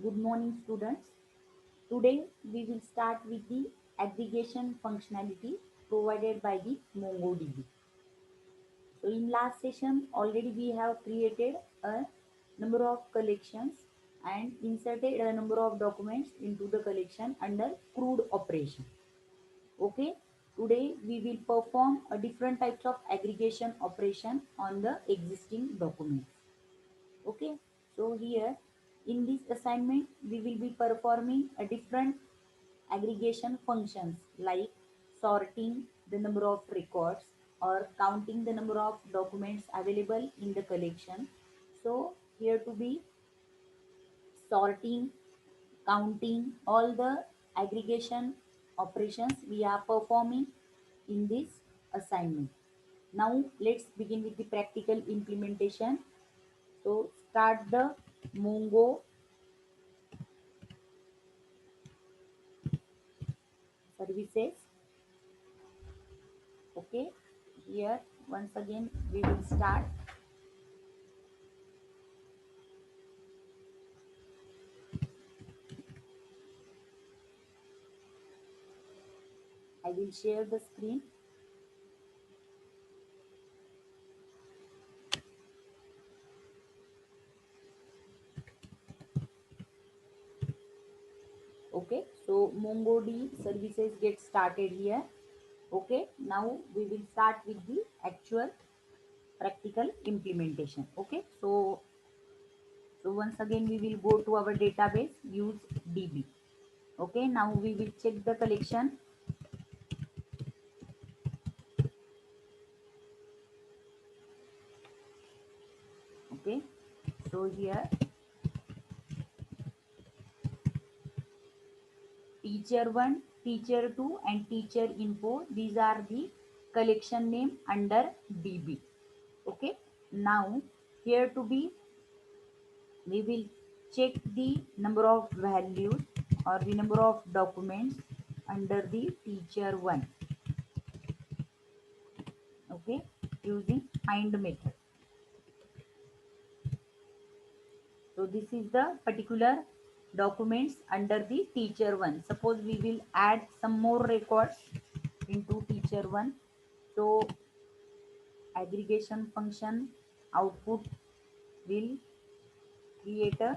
Good morning, students. Today we will start with the aggregation functionality provided by the MongoDB. So in last session already we have created a number of collections and inserted a number of documents into the collection under CRUD operation. Okay. Today we will perform a different types of aggregation operation on the existing documents. Okay, so here in this assignment we will be performing a different aggregation functions like sorting the number of records or counting the number of documents available in the collection. So here to be sorting, counting, all the aggregation operations we are performing in this assignment. Now let's begin with the practical implementation. So start the Mongo services. Okay, here once again we will start. I will share the screen. Okay, so MongoDB services get started here. Okay, now we will start with the actual practical implementation. Okay, so once again we will go to our database, use DB. Okay, now we will check the collection. Okay, so here teacher 1, teacher 2 and teacher info, these are the collection name under DB. Okay, now here to be we will check the number of values or the number of documents under the teacher 1. Okay, using find method. So this is the particular documents under the teacher 1. Suppose we will add some more records into teacher 1. So aggregation function output will create a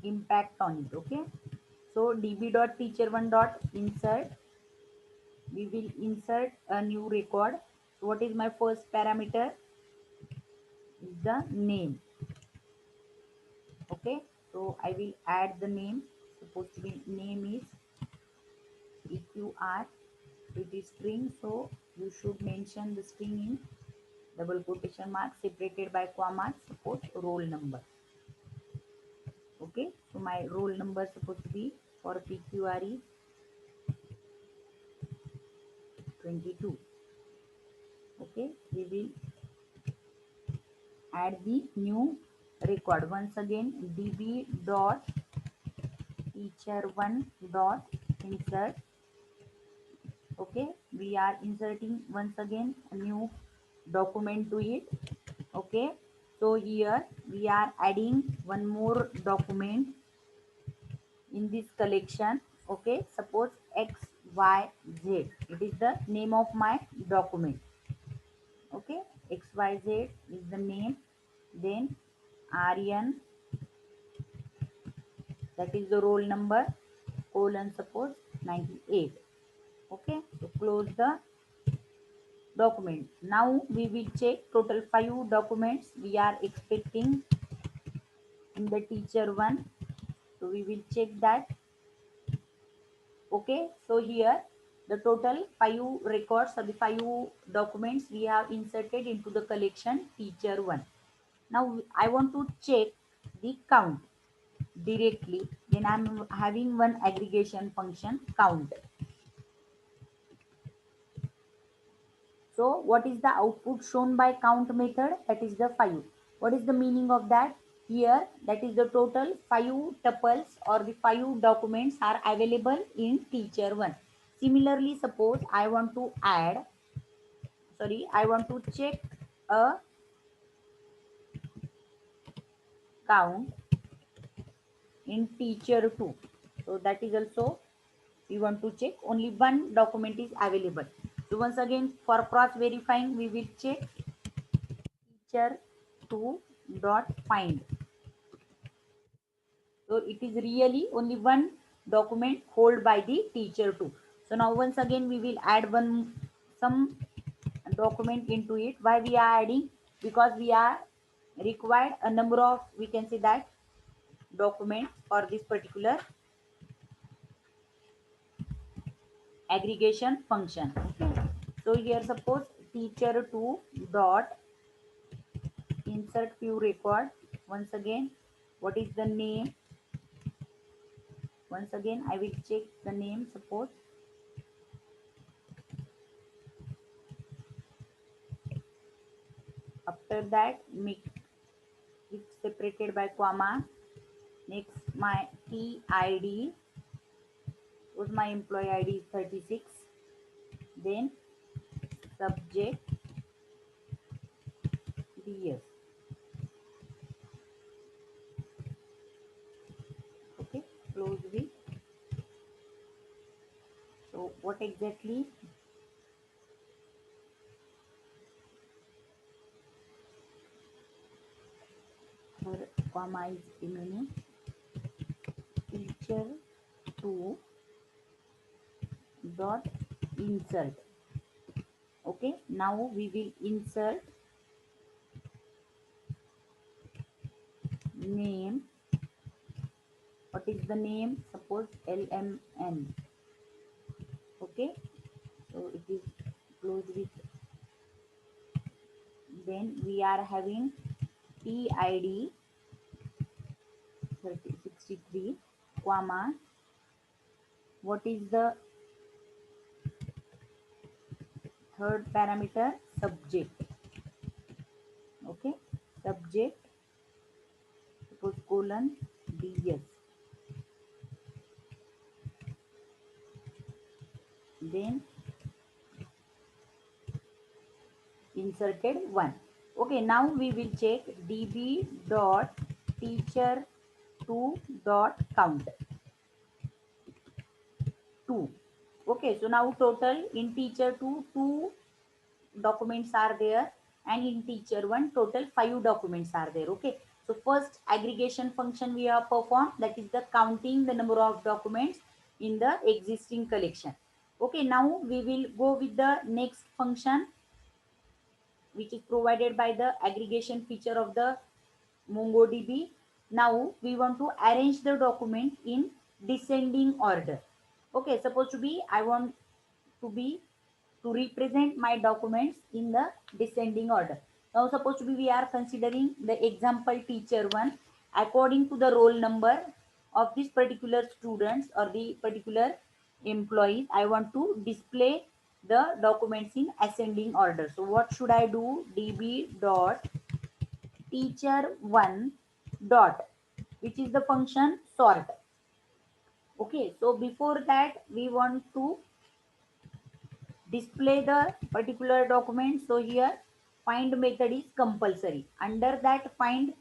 impact on it. Okay, so db.teacher1.insert, we will insert a new record. So what is my first parameter is the name. Okay, so I will add the name. Supposed to be name is eqr, it is string, so you should mention the string in double quotation marks separated by commas. Suppose roll number. Okay, so my roll number supposed to be for pqr is 22. Okay, we will add the new record. Once again db dot teacher1 dot insert. Okay, we are inserting once again a new document to it. Okay, so here we are adding one more document in this collection. Okay, suppose xyz, it is the name of my document. Okay, xyz is the name, then rn, that is the roll number, colon suppose 98. Okay, so close the document. Now we will check total 5 documents we are expecting in the teacher 1. So we will check that. Okay, so here the total 5 records or the 5 documents we have inserted into the collection teacher 1. Now I want to check the count directly, then I'm having one aggregation function count. So what is the output shown by count method? That is the 5. What is the meaning of that? Here that is the total 5 tuples or the 5 documents are available in teacher 1. Similarly, suppose I want to add, I want to check a count in teacher 2. So that is also we want to check. Only one document is available. So once again, for cross verifying, we will check teacher 2 dot find. So it is really only one document hold by the teacher 2. So now once again we will add some document into it. Why we are adding? Because we are required a number of, we can say that, documents for this particular aggregation function. Okay, so here suppose teacher 2 dot insert few record. Once again, what is the name? Once again I will check the name. Suppose after that make it separated by comma. Next my TID, was my employee ID is 36. Then subject DS. Okay, close with. So what exactly? Her comma is remaining. Teacher 2 dot insert. Okay, now we will insert name. What is the name? Suppose LMN. Okay, so it is closed with. Then we are having TID 3063, comma. What is the third parameter? Subject. Okay, subject, suppose colon DS. Then inserted 1. Okay, now we will check db dot teacher 2 dot count 2. Okay, so now total in teacher 2 2 documents are there, and in teacher 1 total 5 documents are there. Okay, so first aggregation function we have performed, that is the counting the number of documents in the existing collection. Okay, now we will go with the next function which is provided by the aggregation feature of the MongoDB. Now we want to arrange the document in descending order. Okay, suppose to be I want to be to represent my documents in the descending order. Now suppose to be we are considering the example teacher 1, according to the roll number of this particular students or the particular employees, I want to display the documents in ascending order. So what should I do? db dot teacher 1 dot, which is the function sort. Okay, so before that we want to display the particular document. So here find method is compulsory. Under that find,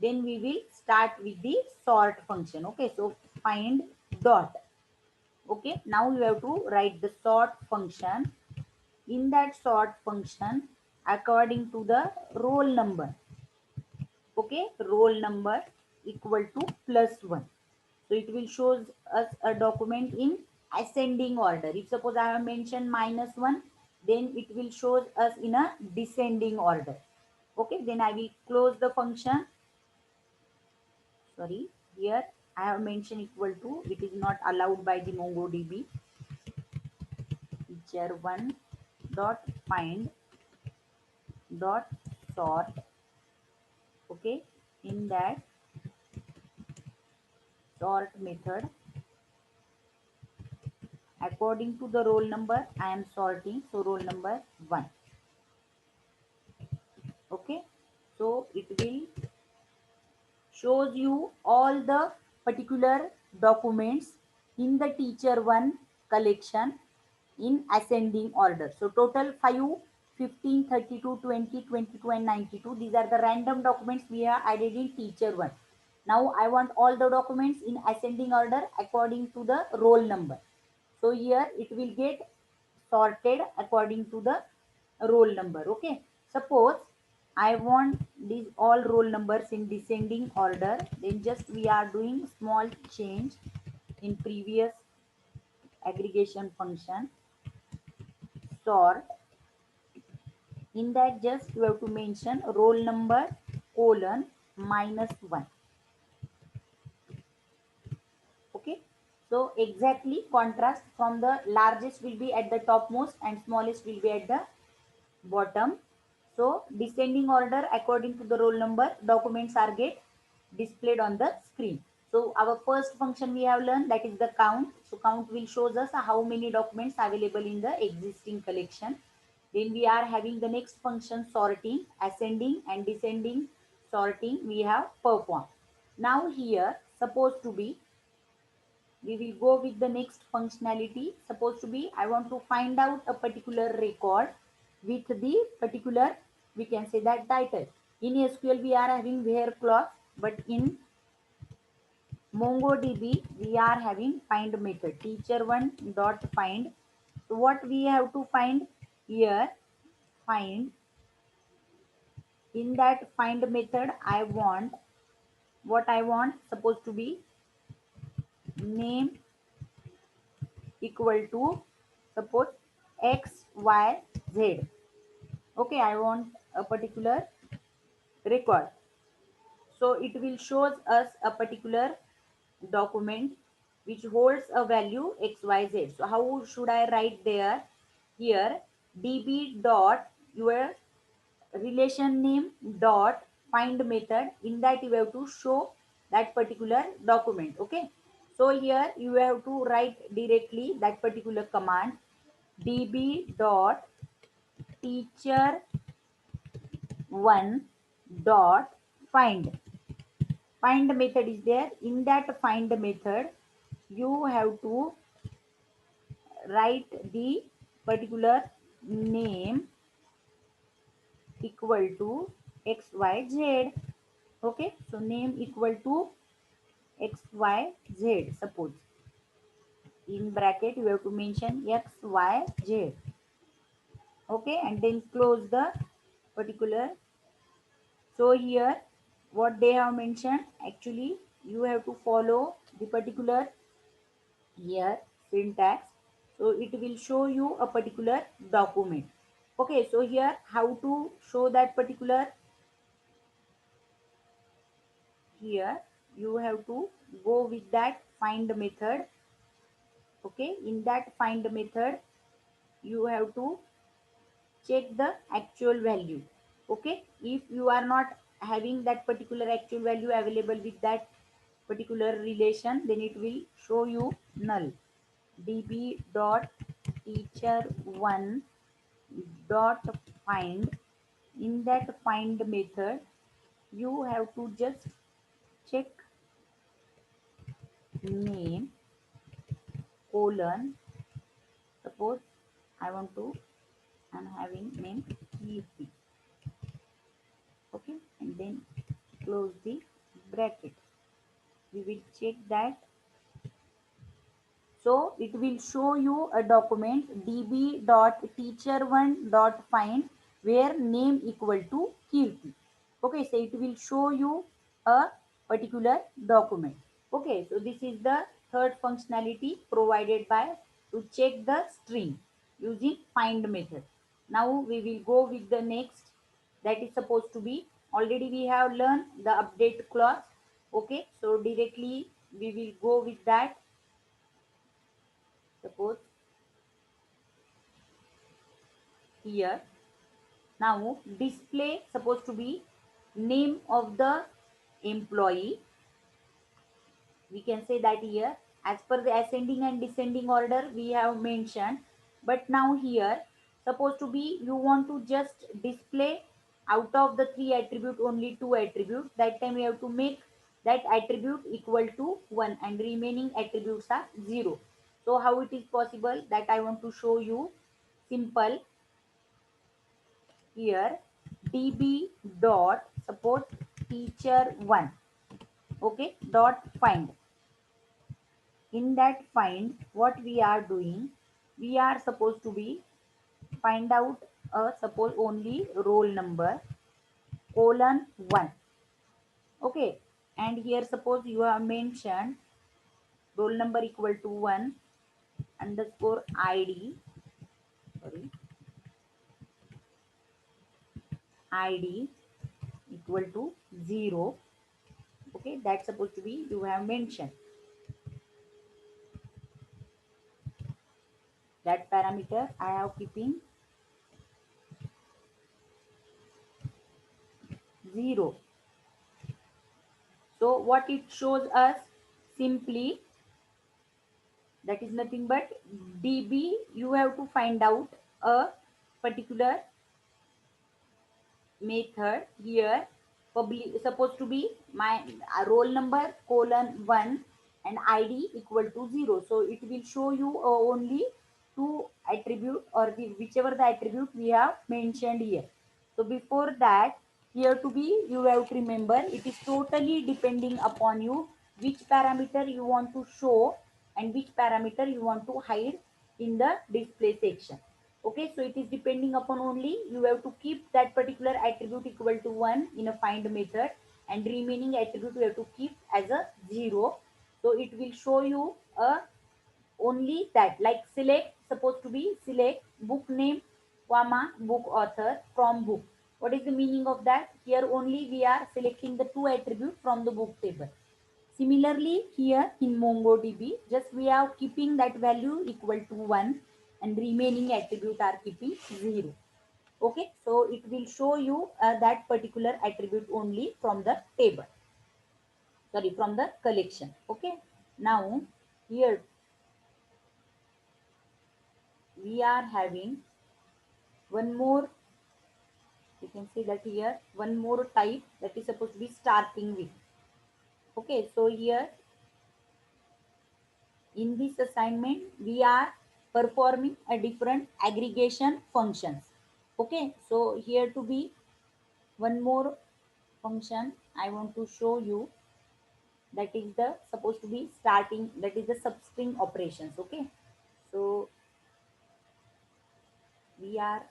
then we will start with the sort function. Okay, so find dot. Okay, now you have to write the sort function. In that sort function, according to the roll number. Okay, roll number equal to +1. So it will shows us a document in ascending order. If suppose I have mentioned -1, then it will shows us in a descending order. Okay, then I will close the function. Sorry, here I have mentioned equal to, it is not allowed by the MongoDB. Teacher 1 dot find dot sort. Okay, in that sort method, according to the roll number I am sorting, so roll number 1. Okay, so it will shows you all the particular documents in the teacher 1 collection in ascending order. So total 5, 15, 32, 20, 22 and 92, these are the random documents we have added in teacher 1. Now I want all the documents in ascending order according to the roll number. So here it will get sorted according to the roll number. Okay. Suppose I want these all roll numbers in descending order. Then just we are doing small change in previous aggregation function sort. In that just you have to mention roll number colon -1. Okay, so exactly contrast from the largest will be at the topmost and smallest will be at the bottom. So descending order according to the roll number documents are get displayed on the screen. So our first function we have learned, that is the count. So count will shows us how many documents available in the existing collection. Then we are having the next function sorting, ascending and descending sorting we have performed. Now here supposed to be we will go with the next functionality. Supposed to be I want to find out a particular record with the particular, we can say that title. In SQL we are having where clause, but in MongoDB we are having find method teacher1 dot find. So what we have to find here, find. In that find method I want, what I want supposed to be name equal to suppose x y z. Okay, I want a particular record. So it will shows us a particular document which holds a value xyz. So how should I write there? Here db dot your relation name dot find method, in that you have to show that particular document. Okay, so here you have to write directly that particular command db dot teacher one dot find. Find method is there. In that find method you have to write the particular name equal to xyz. Okay, so name equal to xyz. Suppose in bracket you have to mention xyz. Okay, and then close the particular. So here what they have mentioned, actually you have to follow the particular here syntax. So it will show you a particular document. Okay, so here how to show that particular, here you have to go with that find method. Okay, in that find method you have to check the actual value. Okay, if you are not having that particular actual value available with that particular relation, then it will show you null. db dot teacher one dot find. In that find method you have to just check name colon, suppose I want to, I'm having name Kirti. Okay, and then close the bracket. We will check that. So it will show you a document db.teacher1.find where name equal to Kirti. Okay, so it will show you a particular document. Okay, so this is the third functionality provided by to check the string using find method. Now we will go with the next, that is supposed to be, already we have learned the update clause. Okay, so directly we will go with that. Suppose here now display supposed to be name of the employee. We can say that here as per the ascending and descending order we have mentioned, but now here supposed to be you want to just display out of the three attribute only two attributes. That time we have to make that attribute equal to 1 and remaining attributes are 0. So how it is possible, that I want to show you. Simple, here db dot suppose teacher1. Okay, dot find. In that find, what we are doing, we are supposed to be find out suppose only roll number colon 1. Okay, and here suppose you have mentioned roll number equal to 1 underscore id, sorry, id equal to 0. Okay, that's supposed to be you have mentioned that parameter I have keeping 0. So what it shows us, simply that is nothing but db, you have to find out a particular method here. Public supposed to be my roll number colon 1 and id equal to 0, so it will show you only two attribute or the whichever the attribute we have mentioned here. So before that, here to be you have to remember it is totally depending upon you which parameter you want to show and which parameter you want to hide in the display section. Okay, so it is depending upon only you have to keep that particular attribute equal to 1 in a find method, and remaining attribute you have to keep as a 0. So it will show you a only that, like select, supposed to be select book name comma book author from book. What is the meaning of that? Here only we are selecting the two attributes from the book table. Similarly, here in MongoDB, just we are keeping that value equal to 1 and remaining attribute are keeping 0. Okay, so it will show you that particular attribute only from the table, sorry, from the collection. Okay, now here we are having one more, you can see that here one more type that is supposed to be starting with. Okay, so here in this assignment, we are performing a different aggregation functions. Okay, so here to be one more function I want to show you, that is the supposed to be starting, that is the substring operations. Okay, so we are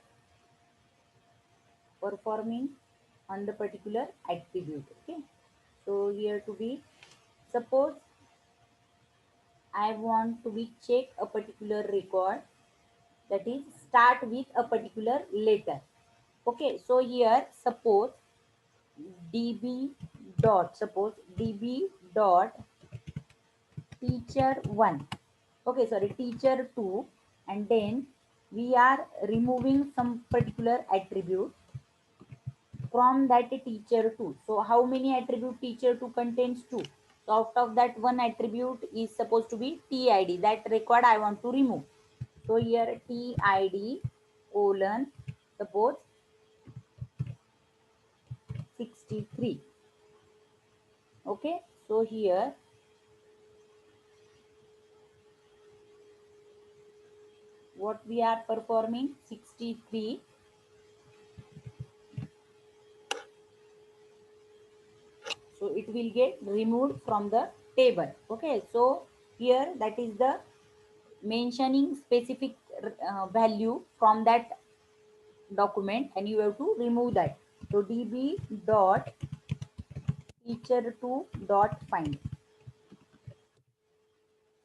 performing on the particular attribute. Okay, so here to be suppose I want to be check a particular record, that is start with a particular letter. Okay, so here suppose db dot, suppose db dot teacher 1, okay, sorry, teacher 2, and then we are removing some particular attribute from that teacher 2. So how many attribute teacher 2 contains? 2. So out of that, one attribute is supposed to be tid, that record I want to remove. So here tid colon suppose 63. Okay, so here what we are performing 63, so it will get removed from the table. Okay, so here that is the mentioning specific value from that document, and you have to remove that. So db dot teacher2 dot find,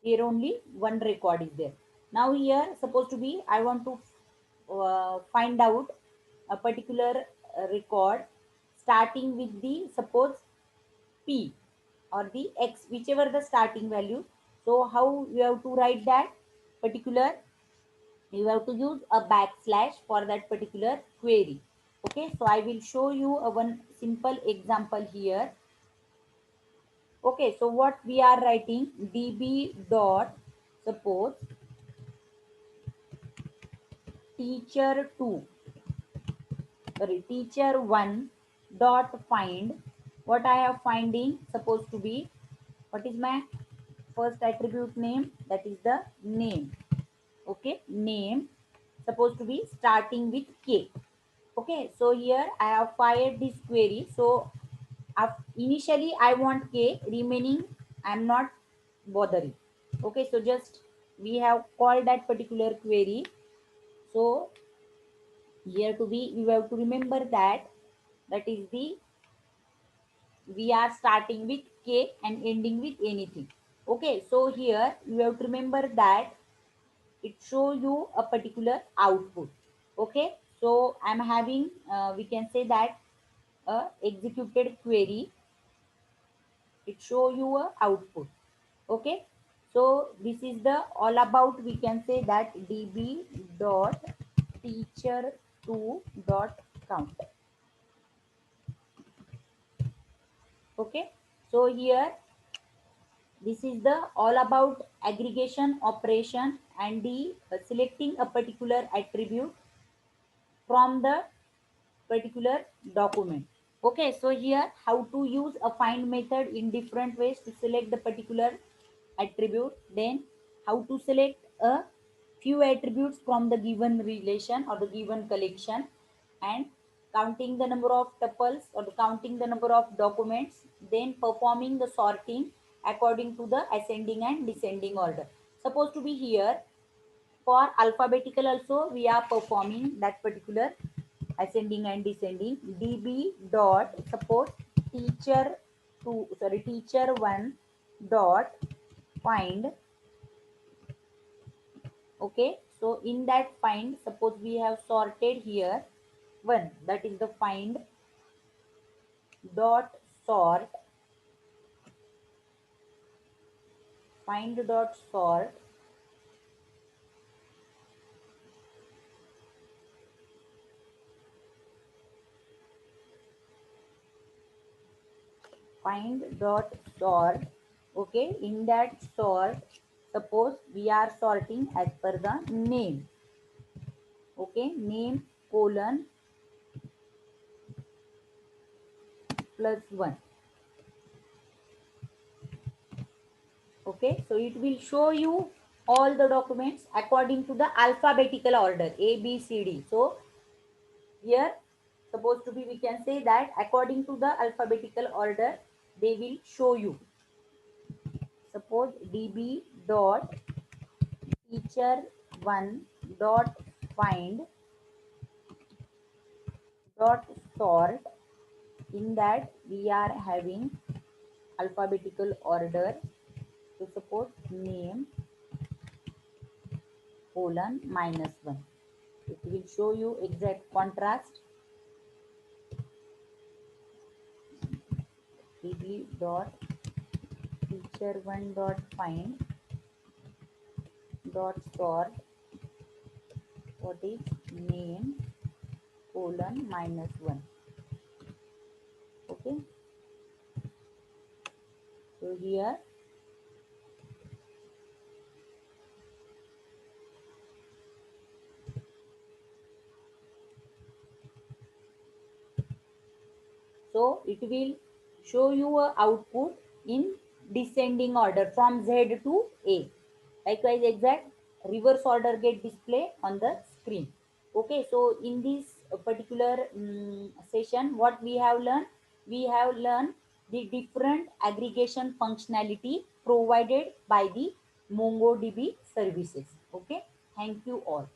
here only one record is there. Now here supposed to be I want to find out a particular record starting with the suppose p or the x, whichever the starting value. So how you have to write that particular, you have to use a backslash for that particular query. Okay, so I will show you a one simple example here. Okay, so what we are writing, db dot suppose teacher 2, sorry, teacher 1 dot find, what I have finding supposed to be, what is my first attribute name, that is the name. Okay, name supposed to be starting with k. Okay, so here I have fired this query, so Initially I want k, remaining I'm not bothering. Okay, so just we have called that particular query. So here to be, you have to remember that that is the, we are starting with k and ending with anything. Okay, so here you have to remember that it show you a particular output. Okay, so I'm having we can say that a executed query, it show you a output. Okay, so this is the all about, we can say that db dot teacher2 dot count. Okay, so here this is the all about aggregation operation and the selecting a particular attribute from the particular document. Okay, so here how to use a find method in different ways to select the particular attribute, then how to select a few attributes from the given relation or the given collection, and counting the number of tuples or the counting the number of documents, then performing the sorting according to the ascending and descending order. Supposed to be here for alphabetical also we are performing that particular ascending and descending. db dot suppose teacher 2, sorry, teacher 1 dot find. Okay, so in that find, suppose we have sorted here 1, that is the find dot sort, find dot sort, find dot sort. Okay, in that sort, suppose we are sorting as per the name. Okay, name colon plus 1. Okay, so it will show you all the documents according to the alphabetical order a b c d. So here supposed to be, we can say that according to the alphabetical order they will show you. Suppose db dot teacher 1 dot find dot sort. In that we are having alphabetical order. So suppose name colon minus 1. It will show you exact contrast. db dot teacher 1 dot find dot sort, what is name colon minus 1. Okay, so here so it will show you a output in descending order from Z to A. Likewise, exact reverse order get display on the screen. Okay, so in this particular session, what we have learned? We have learned the different aggregation functionality provided by the MongoDB services. Okay, thank you all.